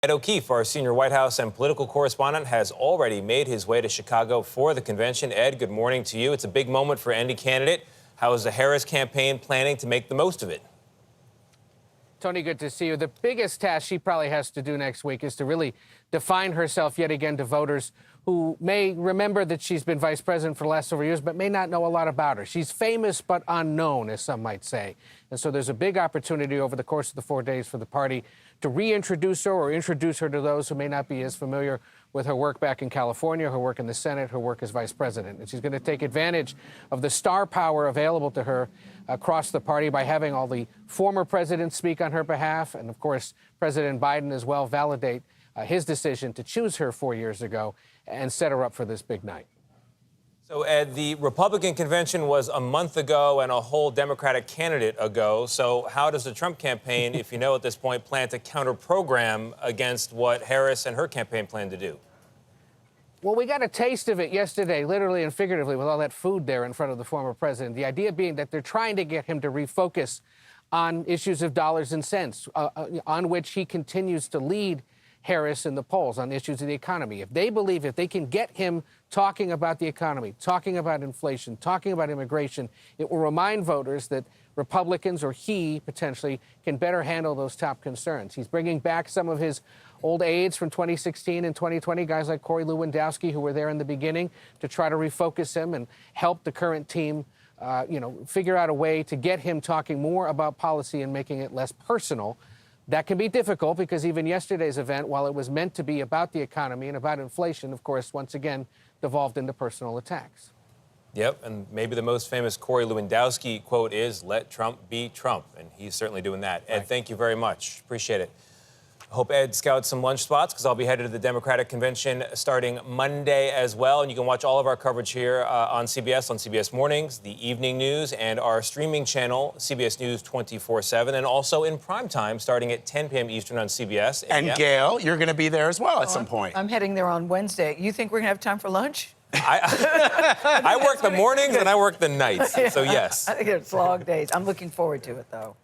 Ed O'Keefe, our senior White House and political correspondent, has already made his way to Chicago for the convention. Ed, good morning to you. It's a big moment for any candidate. How is the Harris campaign planning to make the most of it? Tony, good to see you. The biggest task she probably has to do next week is to really define herself yet again to voters who may remember that she's been vice president for the last several years, but may not know a lot about her. She's famous but unknown, as some might say. And so there's a big opportunity over the course of the 4 days for the party to reintroduce her or introduce her to those who may not be as familiar with her work back in California, her work in the Senate, her work as vice president. And she's going to take advantage of the star power available to her across the party by having all the former presidents speak on her behalf, and of course, President Biden as well validate his decision to choose her 4 years ago and set her up for this big night. So, Ed, the Republican convention was a month ago and a whole Democratic candidate ago. So how does the Trump campaign, if you know at this point, plan to counter-program against what Harris and her campaign plan to do? Well, we got a taste of it yesterday, literally and figuratively, with all that food there in front of the former president. The idea being that they're trying to get him to refocus on issues of dollars and cents, on which he continues to lead Harris in the polls, on issues of the economy. If they believe if they can get him talking about the economy, talking about inflation, talking about immigration, it will remind voters that Republicans, or he potentially, can better handle those top concerns. He's bringing back some of his old aides from 2016 and 2020, guys like Corey Lewandowski, who were there in the beginning, to try to refocus him and help the current team figure out a way to get him talking more about policy and making it less personal. That can be difficult because even yesterday's event, while it was meant to be about the economy and about inflation, of course, once again, devolved into personal attacks. Yep, and maybe the most famous Corey Lewandowski quote is, "Let Trump be Trump," and he's certainly doing that. Ed, thank you very much. Appreciate it. I hope Ed scouts some lunch spots because I'll be headed to the Democratic convention starting Monday as well. And you can watch all of our coverage here on CBS Mornings, the evening news, and our streaming channel, CBS News 24/7, and also in primetime starting at 10 p.m. Eastern on CBS. And Gayle, you're going to be there as well at some point. I'm heading there on Wednesday. You think we're going to have time for lunch? I work the mornings and I work the nights, so yes. I think it's long days. I'm looking forward to it, though.